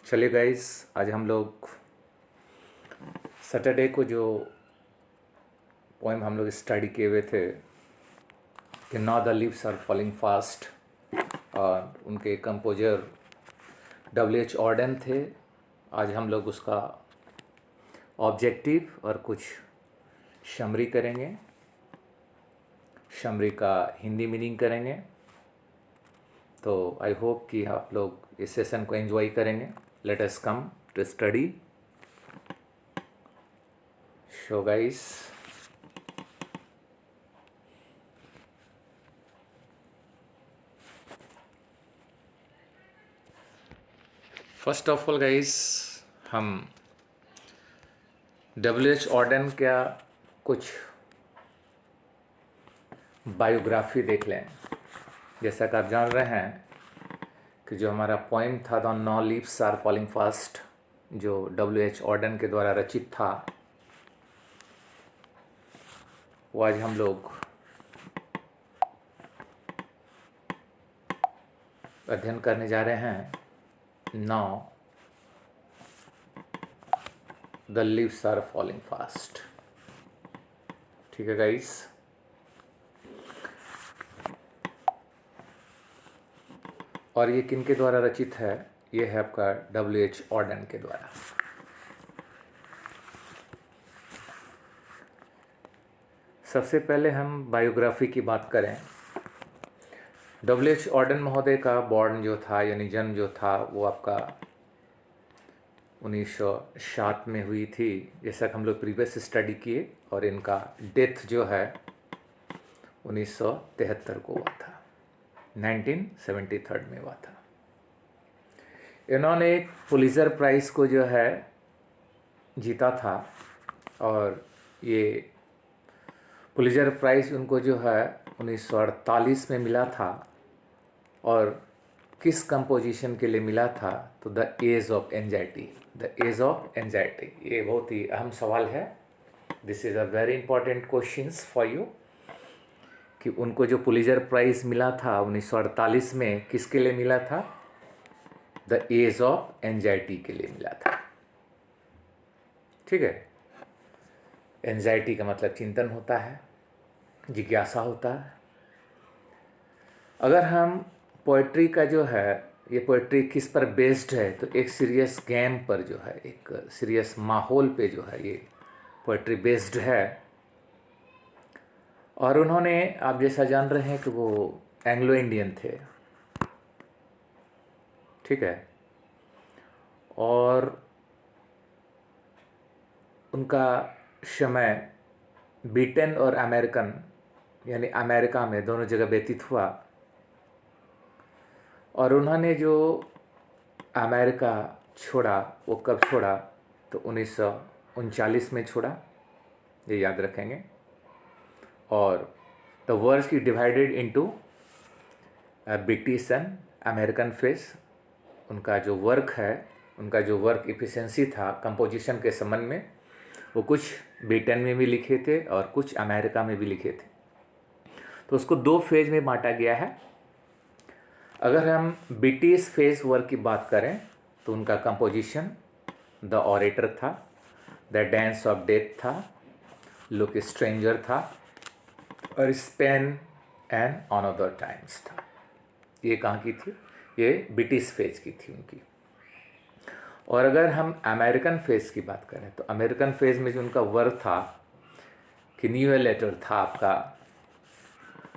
चलिए गाइस, आज हम लोग सैटरडे को जो पोएम हम लोग स्टडी किए हुए थे कि now the leaves are falling fast, और उनके कंपोजर W.H. ऑर्डन थे। आज हम लोग उसका ऑब्जेक्टिव और कुछ शमरी करेंगे, शमरी का हिंदी मीनिंग करेंगे। तो आई होप कि आप लोग इस सेशन को एंजॉय करेंगे। Let us come to study. So guys, first of all guys, हम W.H. ऑर्डन का कुछ बायोग्राफी देख लें। जैसा कि आप जान रहे हैं कि जो हमारा पोएम था the now leaves are falling fast, जो W.H. ऑर्डन के द्वारा रचित था, वो आज हम लोग अध्ययन करने जा रहे हैं। Now the leaves are falling fast. ठीक है गाइस, और ये किन के द्वारा रचित है? ये है आपका W.H. ऑर्डन के द्वारा। सबसे पहले हम बायोग्राफी की बात करें। W.H. ऑर्डन महोदय का बॉर्न जो था, यानी जन्म जो था, वो आपका 1907 में हुई थी, जैसा कि हम लोग प्रीवियस स्टडी किए। और इनका डेथ जो है 1973 को हुआ था, 1973 में हुआ था। इन्होंने एक पुलित्ज़र प्राइज़ को जो है जीता था, और ये पुलित्ज़र प्राइज़ उनको जो है 1948 में मिला था। और किस कंपोजिशन के लिए मिला था? तो the age of anxiety. The age of anxiety, ये बहुत ही अहम सवाल है। This is a very important questions for you कि उनको जो पुलित्ज़र प्राइज़ मिला था 1948 में, किसके लिए मिला था? द एज ऑफ एंजाइटी के लिए मिला था। ठीक है, एंजाइटी का मतलब चिंतन होता है, जिज्ञासा होता है। अगर हम पोइट्री का जो है, ये पोइट्री किस पर बेस्ड है? तो एक सीरियस गेम पर जो है, एक सीरियस माहौल पे जो है ये पोइट्री बेस्ड है। और उन्होंने, आप जैसा जान रहे हैं कि वो एंग्लो इंडियन थे। ठीक है, और उनका समय ब्रिटेन और अमेरिकन, यानी अमेरिका में, दोनों जगह व्यतीत हुआ। और उन्होंने जो अमेरिका छोड़ा, वो कब छोड़ा? तो 1939 में छोड़ा, ये याद रखेंगे। और द वर्ल्ड की divided into British and American face. उनका जो वर्क है, उनका जो वर्क इफिशिएंसी था कंपोजिशन के संबंध में, वो कुछ ब्रिटेन में भी लिखे थे और कुछ अमेरिका में भी लिखे थे। तो उसको दो फेज में बांटा गया है। अगर हम ब्रिटिश फेज वर्क की बात करें तो उनका कंपोजिशन द ऑरेटर था, द डांस ऑफ डेथ था, लुक स्ट्रेंजर था, और स्पेन एंड अनदर टाइम्स था। ये कहाँ की थी? ये ब्रिटिश फेज की थी उनकी। और अगर हम अमेरिकन फेज की बात करें तो अमेरिकन फेज में जो उनका वर्क था कि न्यू लेटर था आपका,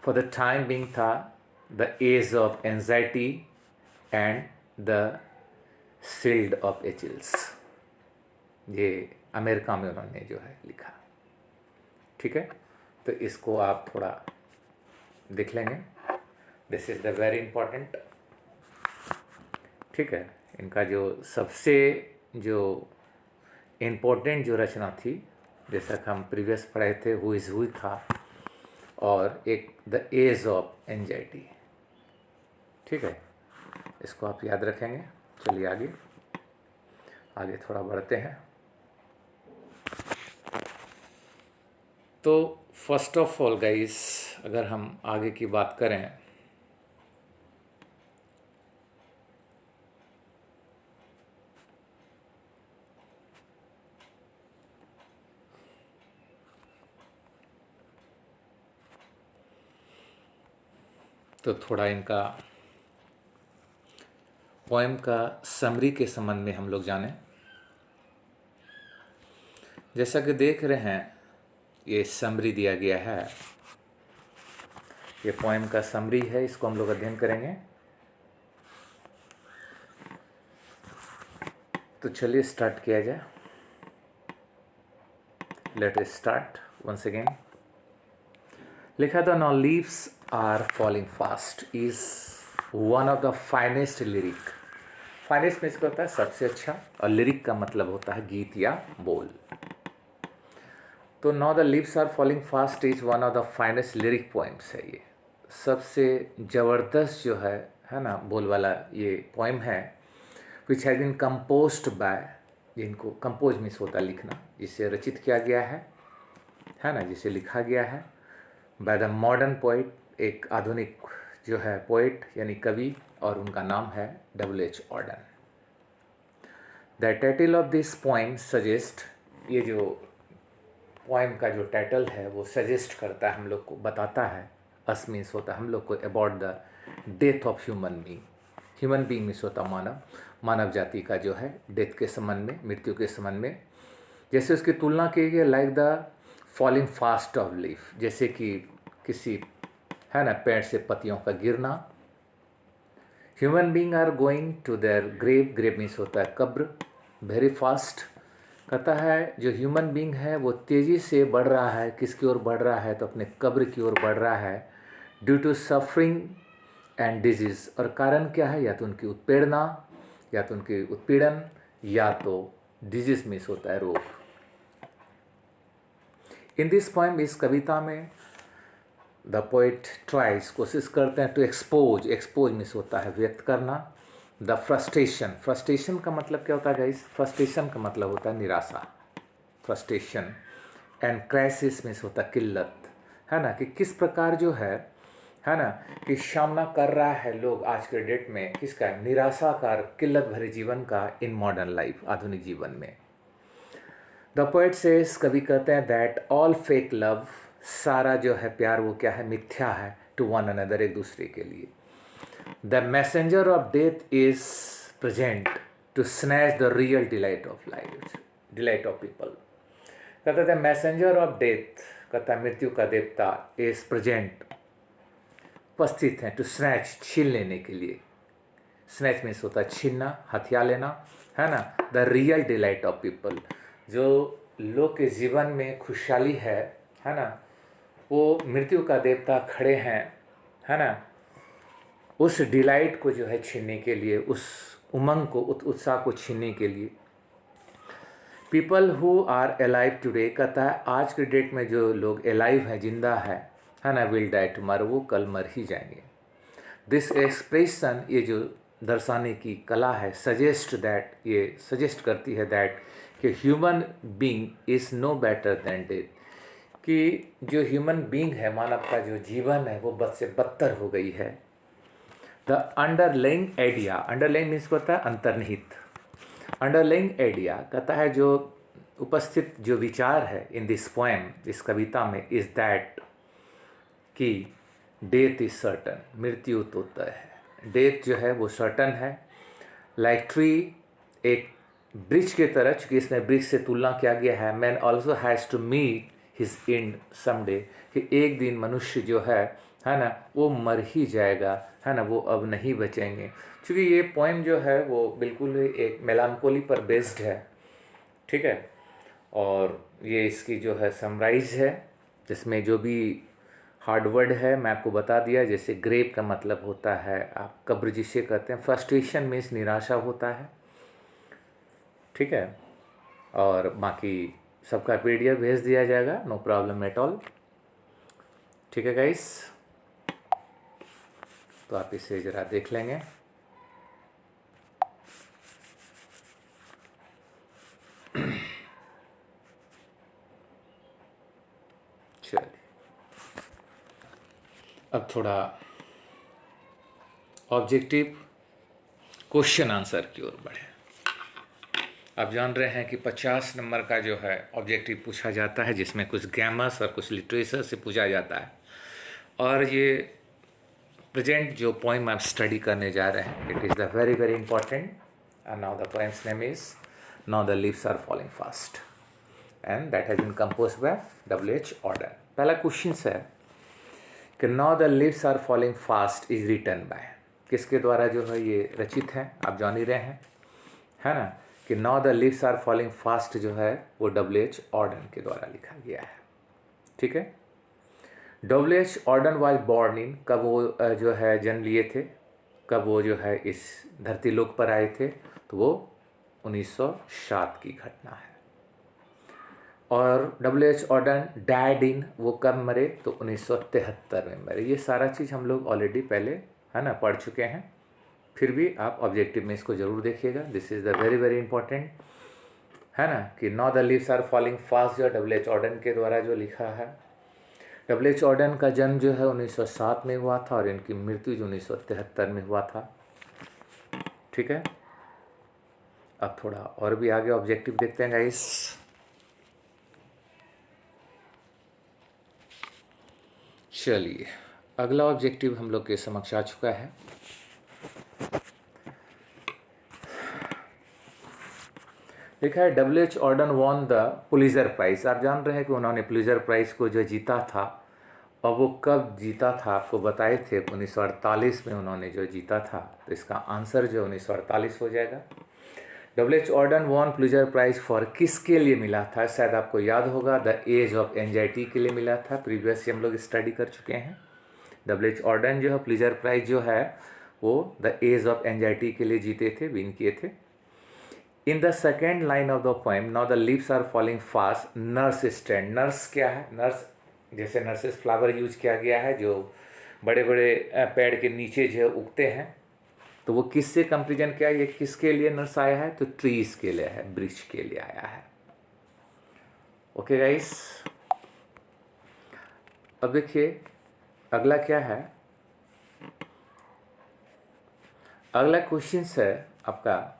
फॉर द टाइम बिंग था the age of anxiety and the shield of Achilles. ये अमेरिका में उन्होंने जो है लिखा। ठीक है, तो इसको आप थोड़ा देख लेंगे। This is the very important. ठीक है, इनका जो सबसे जो इम्पोर्टेंट जो रचना थी, जैसा कि हम प्रीवियस पढ़े थे, हु इज़ हु था, और एक द एज ऑफ एंजाइटी। ठीक है, इसको आप याद रखेंगे। चलिए आगे थोड़ा बढ़ते हैं। तो फर्स्ट ऑफ ऑल गाइस, अगर हम आगे की बात करें तो थोड़ा इनका पोएम का समरी के संबंध में हम लोग जानें। जैसा कि देख रहे हैं, ये समरी दिया गया है, ये पोएम का समरी है, इसको हम लोग अध्ययन करेंगे। तो चलिए स्टार्ट किया जाए। Let us start once again. लिखा था, now leaves are falling fast is one of the finest lyric. Finest में इसका होता है सबसे अच्छा, और लिरिक का मतलब होता है गीत या बोल। तो now the leaves are falling fast is one of the finest lyric poems है। ये सबसे ज़बरदस्त जो है ना, बोल वाला ये पोएम है, which has been composed by, जिनको कंपोज मीन्स होता है लिखना, जिसे रचित किया गया है ना, जिसे लिखा गया है बाय द मॉडर्न पोइट, एक आधुनिक जो है पोइट यानी कवि, और उनका नाम है W.H. Auden. The title of this poem suggest, ये जो पोएम का जो टाइटल है वो सजेस्ट करता है, हम लोग को बताता है, अस मीन्स होता है हम लोग को, about the death of human being. Human being means होता मानव, मानव जाति का जो है डेथ के संबंध में, मृत्यु के संबंध में। जैसे उसकी तुलना की गई like the falling fast of leaf, जैसे कि किसी है ना पेड़ से पत्तियों का गिरना। Human being are going to their grave, grave means होता है कब्र, वेरी फास्ट। कहता है जो ह्यूमन बीइंग है वो तेज़ी से बढ़ रहा है, किसकी ओर बढ़ रहा है, तो अपने कब्र की ओर बढ़ रहा है, due to suffering and disease. और कारण क्या है, या तो उनकी उत्पीड़ना, या तो उनकी उत्पीड़न, या तो डिजीज मीन्स होता है रोग। इन दिस पोएम, इस कविता में द पोइट ट्राइज, कोशिश करते हैं टू एक्सपोज, एक्सपोज मीन्स होता है व्यक्त करना, द फ्रस्ट्रेशन। फ्रस्ट्रेशन का मतलब क्या होता है गाइस, फ्रस्ट्रेशन का मतलब होता है निराशा, फ्रस्ट्रेशन। एंड क्राइसिस मीन्स होता है किल्लत, है ना, कि किस प्रकार जो है ना, कि सामना कर रहा है लोग आज के डेट में, किसका, निराशाकार किल्लत भरे जीवन का, इन मॉडर्न लाइफ, आधुनिक जीवन में। द पोइट सेज, कवि कहते हैं, दैट ऑल फेक लव, सारा जो है प्यार वो क्या है, मिथ्या है, टू वन अनदर, एक दूसरे के लिए। The messenger of death is present to snatch the real delight of life, delight of people. कहते थे मैसेंजर ऑफ डेथ, कहता मृत्यु का देवता, इज प्रेजेंट, उपस्थित हैं, टू स्नैच, छीन लेने के लिए। स्नैच मीन्स होता है छीनना, हथिया लेना, है ना। The real delight of people, जो लोग के जीवन में खुशहाली है ना, वो मृत्यु का देवता खड़े हैं, है ना, उस डिलाइट को जो है छीनने के लिए, उस उमंग को, उत्साह को छीनने के लिए। People who are alive today, कहता है आज के डेट में जो लोग अलाइव हैं, जिंदा है ना, विल डाई टुमारो, वो कल मर ही जाएंगे। दिस एक्सप्रेशन, ये जो दर्शाने की कला है, सजेस्ट दैट, ये सजेस्ट करती है दैट कि human being is no better than death, कि जो ह्यूमन बीइंग है, मानव का जो जीवन है, वो बद से बदतर हो गई है। The underlying idea, underlying means होता है अंतर्निहित, अंडरलाइंग आइडिया कहता है जो उपस्थित जो विचार है इन दिस पोएम, इस कविता में, इज दैट कि डेथ इज सर्टन, मृत्यु तो तय है, डेथ जो है वो सर्टन है। लाइक ट्री, एक वृक्ष की तरह, चूँकि इसमें वृक्ष से तुलना किया गया है, man also has to meet his end someday, कि एक दिन मनुष्य जो है ना, वो मर ही जाएगा, है ना, वो अब नहीं बचेंगे। क्योंकि ये पोएम जो है वो बिल्कुल एक मेलानकोली पर बेस्ड है, ठीक है, और ये इसकी जो है समराइज है, जिसमें जो भी हार्ड वर्ड है मैं आपको बता दिया। जैसे ग्रेव का मतलब होता है आप कब्र जिसे कहते हैं, फ्रस्ट्रेशन मीन्स निराशा होता है, ठीक है, और बाकी सबका PDF भेज दिया जाएगा, नो प्रॉब्लम एट ऑल, ठीक है गाइस। तो आप इसे ज़रा देख लेंगे। चलिए अब थोड़ा ऑब्जेक्टिव क्वेश्चन आंसर की ओर बढ़े। आप जान रहे हैं कि 50 नंबर का जो है ऑब्जेक्टिव पूछा जाता है, जिसमें कुछ ग्रामर्स और कुछ लिटरेचर से पूछा जाता है, और ये प्रेजेंट जो पोइम आप स्टडी करने जा रहे हैं, it is the very very important. And now the poem's name is now the leaves are falling fast and that has been composed by W.H. Auden. पहला क्वेश्चन है कि now the leaves are falling fast is written by, किसके द्वारा जो है ये रचित है, आप जान ही रहे हैं, है ना, कि now the leaves are falling fast जो है वो W.H. Auden के द्वारा लिखा गया है. ठीक है. W.H. Auden was born in, कब वो जो है जन्म लिए थे, कब वो जो है इस धरती लोक पर आए थे, तो वो 1907 की घटना है. और W.H. Auden डैड इन, वो कब मरे, तो 1973 में मरे. ये सारा चीज़ हम लोग ऑलरेडी पहले, है ना, पढ़ चुके हैं. फिर भी आप ऑब्जेक्टिव में इसको ज़रूर देखिएगा. This is the very very important, है ना, कि now the leaves are falling fast जो W.H. Auden के द्वारा जो लिखा है. W.H. Auden का जन्म जो है 1907 में हुआ था और इनकी मृत्यु जो 1973 में हुआ था. ठीक है. अब थोड़ा और भी आगे ऑब्जेक्टिव देखते हैं गाइस. चलिए, अगला ऑब्जेक्टिव हम लोग के समक्ष आ चुका है. लिखा है W.H. Auden won the Pulitzer prize. आप जान रहे हैं कि उन्होंने पुलिजर प्राइज को जो जीता था, और वो कब जीता था आपको बताए थे, 1948 में उन्होंने जो जीता था. तो इसका आंसर जो 1948 हो जाएगा. W.H. Auden won Pulitzer prize for किसके लिए मिला था, शायद आपको याद होगा, द एज ऑफ एंजाइटी के लिए मिला था. प्रीवियस हम लोग स्टडी कर चुके हैं. W.H. Auden जो है पुलिजर प्राइज जो है वो द एज ऑफ एंजाइटी के लिए जीते थे, विन किए थे. In the second line of the poem now the leaves are falling fast nurse stand. Nurse क्या है? नर्स जैसे नर्सेस फ्लावर यूज किया गया है, जो बड़े बड़े पेड़ के नीचे जो उगते हैं, तो वो किससे कंपेरिजन किया, ये किसके लिए नर्स आया है, तो ट्रीज के लिए है, वृक्ष के लिए आया है. Okay guys. अब देखिए अगला क्या है. अगला क्वेश्चन है आपका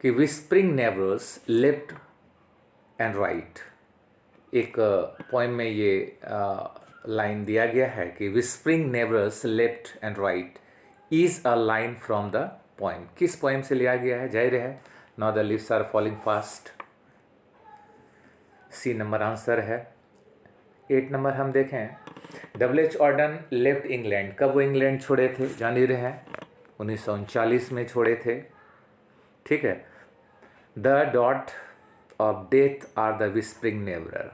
कि whispering neighbours left and right. एक पोएम में ये लाइन दिया गया है कि whispering neighbours left and right is a line from the poem. किस पोएम से लिया गया है? जाहिर है now the leaves are falling fast. C number answer है. 8 नंबर हम देखें. W.H. Auden left England. कब वो इंग्लैंड छोड़े थे? जान ही रहे हैं, 1939 में छोड़े थे. ठीक है. The dot of death are the whispering neighbours.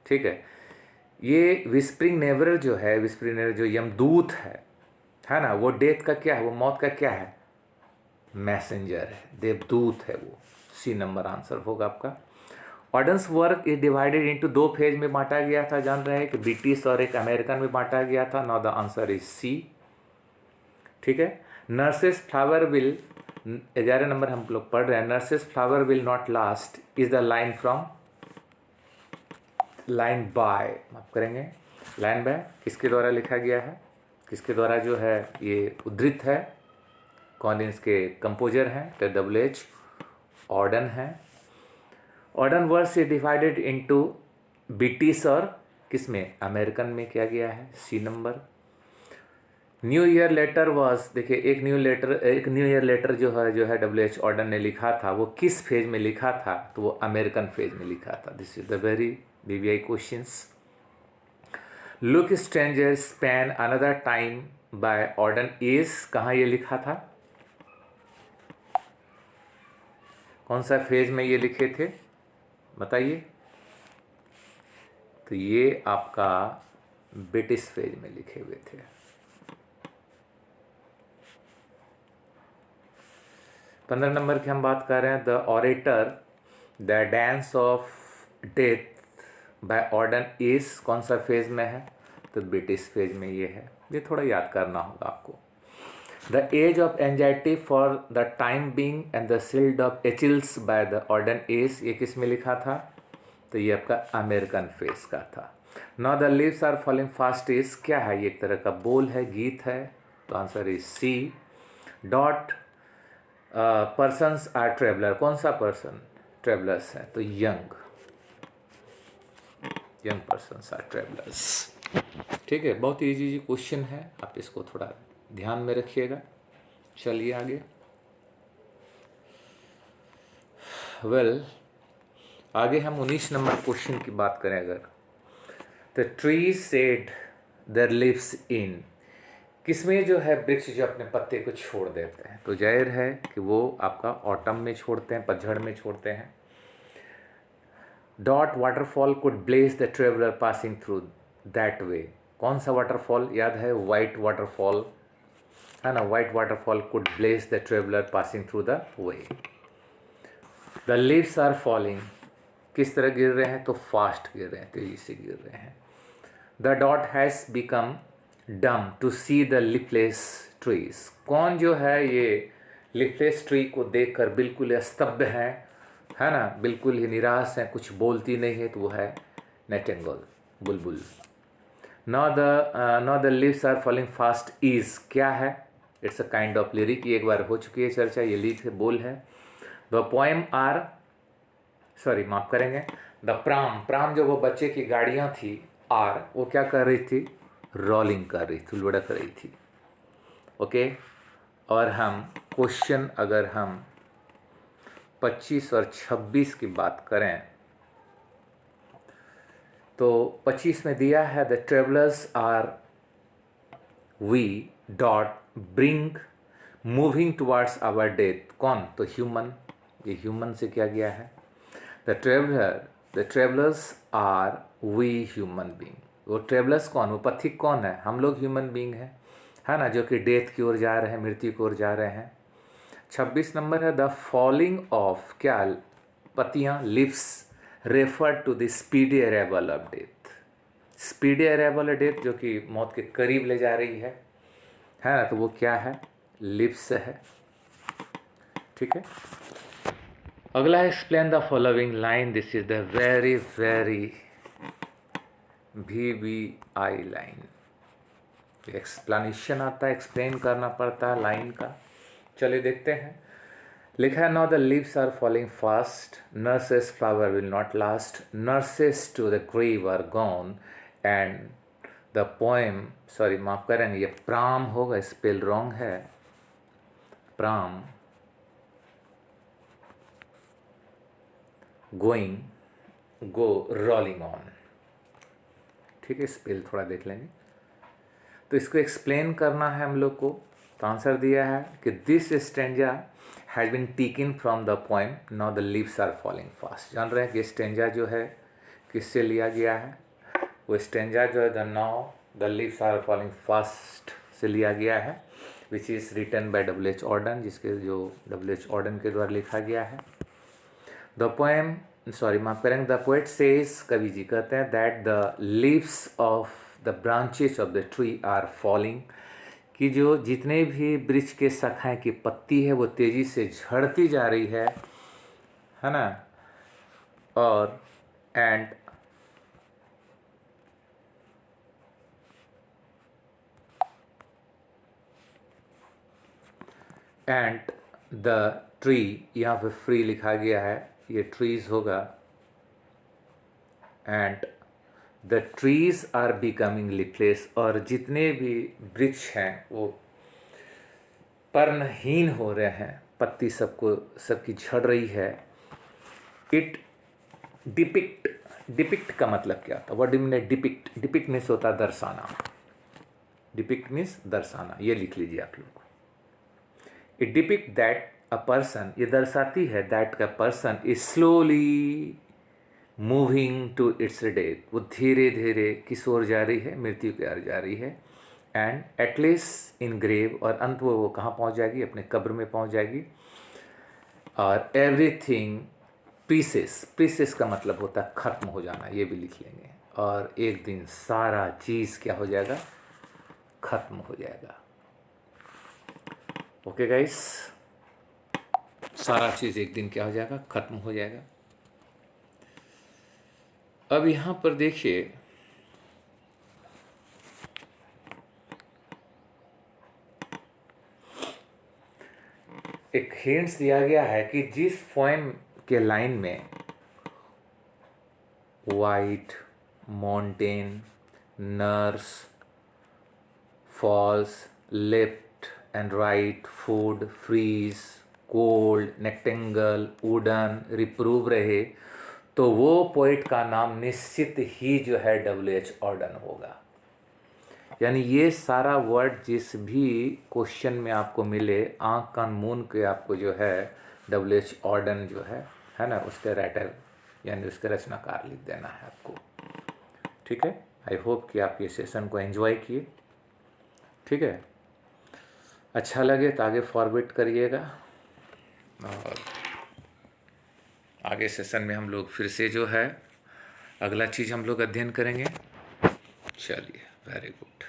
ठीक है. ये विस्परिंग नेबरर जो है, विस्परिंग नेबरर जो यमदूत है ना, वो डेथ का क्या है, वो मौत का क्या है, मैसेंजर है, देवदूत है वो. सी नंबर आंसर होगा आपका. Auden's work is divided into 2 phase में बांटा गया था. जान रहे हैं कि ब्रिटिश और एक अमेरिकन में बांटा गया था. Now the answer is C. ठीक है. नर्सेस फ्लावर विल, 11 नंबर हम लोग पढ़ रहे हैं. Nurses flower will not last is the line from line by. आप करेंगे लाइन बाय किसके द्वारा लिखा गया है, किसके द्वारा जो है ये उद्धृत है, कौन इसके कंपोजर हैं, तो W.H. Auden है. Auden verse is divided into British और किसमें, अमेरिकन में किया गया है. C number. New year letter was, देखिए एक न्यू ईयर लेटर जो है W.H. Auden ने लिखा था, वो किस फेज में लिखा था, तो वो अमेरिकन फेज में लिखा था. This is the very BBI questions. Look stranger Spain another time by Auden is, कहाँ ये लिखा था, कौन सा फेज में ये लिखे थे बताइए. तो ये आपका ब्रिटिश फेज में लिखे हुए थे. पंद्रह नंबर की हम बात कर रहे हैं. The orator the dance of death by Auden is, कौन सा फेज में है, तो ब्रिटिश फेज में ये है. ये थोड़ा याद करना होगा आपको. The age of anxiety for the time being and the shield of Achilles by the Auden is, ये किस में लिखा था, तो ये आपका अमेरिकन फेज का था. Now the leaves are falling fast is क्या है, ये एक तरह का बोल है, गीत है. तो answer is C. Dot persons are traveller, कौन सा पर्सन, ट्रेवलर्स है, तो यंग पर्सन्स आर ट्रेवलर्स. ठीक है, बहुत इजी क्वेश्चन है, आप इसको थोड़ा ध्यान में रखिएगा। चलिए आगे। आगे हम 19 नंबर क्वेश्चन की बात करें अगर, the tree shed their leaves in, किसमें जो है वृक्ष जो अपने पत्ते को छोड़ देते हैं, तो जाहिर है कि वो आपका ऑटम में छोड़ते हैं, पतझड़ में छोड़ते हैं। Dot waterfall could bless the traveller passing through that way, कौन सा वाटरफॉल याद है? वाइट वाटरफॉल है ना, white waterfall could bless the traveller passing through the way. The leaves are falling, किस तरह गिर रहे हैं? तो फास्ट गिर रहे हैं, तेजी से गिर रहे हैं। द डॉट हैज़ बिकम डम टू सी द लिपलेस ट्रीज, कौन जो है ये लिपलेस ट्री को देखकर बिल्कुल स्तब्ध है ना, बिल्कुल ही निराश है, कुछ बोलती नहीं है, तो वो है नाइटिंगेल, बुलबुल। Now the leaves are falling fast is क्या है? It's a kind of lyric, ये एक बार हो चुकी है चर्चा, ये लिरिक है, बोल है। द पोएम आर, सॉरी माफ करेंगे, द प्राम जो वो बच्चे की गाड़ियाँ थी, आर वो क्या कर रही थी? रोलिंग कर रही थी, लुढ़क रही थी। ओके, और हम क्वेश्चन अगर हम 25 और 26 की बात करें तो 25 में दिया है the travellers are we dot being moving towards our death, कौन? तो ह्यूमन, ये ह्यूमन से क्या गया है? The travellers are we human being, वो ट्रेवलर्स कौन? वो पथिक कौन है? हम लोग ह्यूमन बींग है ना, जो कि डेथ की ओर जा रहे हैं, मृत्यु की ओर जा रहे हैं। 26 नंबर है द फॉलिंग ऑफ क्या? पत्तियाँ, leaves refer to the speedy arrival of death, speedy arrival of death जो कि मौत के करीब ले जा रही है ना, तो वो क्या है? लिव्स है। ठीक है, अगला है explain the following line, this is the very very VVI line, explanation आता है, एक्सप्लेन करना पड़ता है लाइन का। चलिए देखते हैं, लिखा है now the leaves are falling fast, nurses flower will not last, nurses to the grave are gone, and the poem, sorry माफ करेंगे, ये प्राम होगा, स्पेल रॉन्ग है, pram going go rolling on. ठीक है, स्पेल थोड़ा देख लेंगे। तो इसको एक्सप्लेन करना है हम लोग को, तो आंसर दिया है कि this stanza has been taken from the poem now the leaves are falling fast. जान रहे हैं कि स्टेंजा जो है किससे लिया गया है? वो स्टेंजा जो है the now the leaves are falling fast से लिया गया है, which is written by W.H. Auden, जिसके जो W.H. ऑर्डन के द्वारा लिखा गया है। द पोएम, सॉरी माफ करेंगे, द पोएट सेज, कवि जी कहते हैं, that the leaves of the branches of the tree are falling, कि जो जितने भी वृक्ष के शाखाएं की पत्ती है वो तेजी से झड़ती जा रही है ना, और एंड द ट्री, यहाँ पे फ्री लिखा गया है, ये ट्रीज होगा, and the trees are becoming leafless, और जितने भी वृक्ष हैं वो पर्णहीन हो रहे हैं, पत्ती सबकी झड़ रही है। इट डिपिक्ट का मतलब क्या था? वर्ड में डिपिक्ट मीन्स होता है दर्शाना, डिपिक्ट मीन्स दर्शाना, ये लिख लीजिए आप लोग। It depict that a person, ये दर्शाती है दैट का person is slowly moving to its death, वो धीरे धीरे किस ओर जा रही है? मृत्यु की ओर जा रही है। एंड एटलीस्ट इन ग्रेव, और अंत वो कहाँ पहुँच जाएगी? अपने कब्र में पहुँच जाएगी। और एवरीथिंग पीसेस का मतलब होता है ख़त्म हो जाना, ये भी लिख लेंगे। और एक दिन सारा चीज़ क्या हो जाएगा? ख़त्म हो जाएगा। ओके गाइस, सारा चीज़ एक दिन क्या हो जाएगा? ख़त्म हो जाएगा। अब यहाँ पर देखिए, एक हिंट्स दिया गया है कि जिस पोएम के लाइन में white mountain nurse, false, left and right, food, freeze, cold, rectangle, wooden, reprove रहे तो वो पोइट का नाम निश्चित ही जो है WH ऑर्डन होगा। यानी ये सारा वर्ड जिस भी क्वेश्चन में आपको मिले, आँख कान मून के आपको जो है WH ऑर्डन जो है ना, उसके राइटर यानी उसके रचनाकार लिख देना है आपको। ठीक है, आई होप कि आप ये सेशन को एंजॉय किए। ठीक है, अच्छा लगे तो आगे फॉरवर्ड करिएगा, और आगे सेशन में हम लोग फिर से जो है अगला चीज़ हम लोग अध्ययन करेंगे। चलिए, वेरी गुड।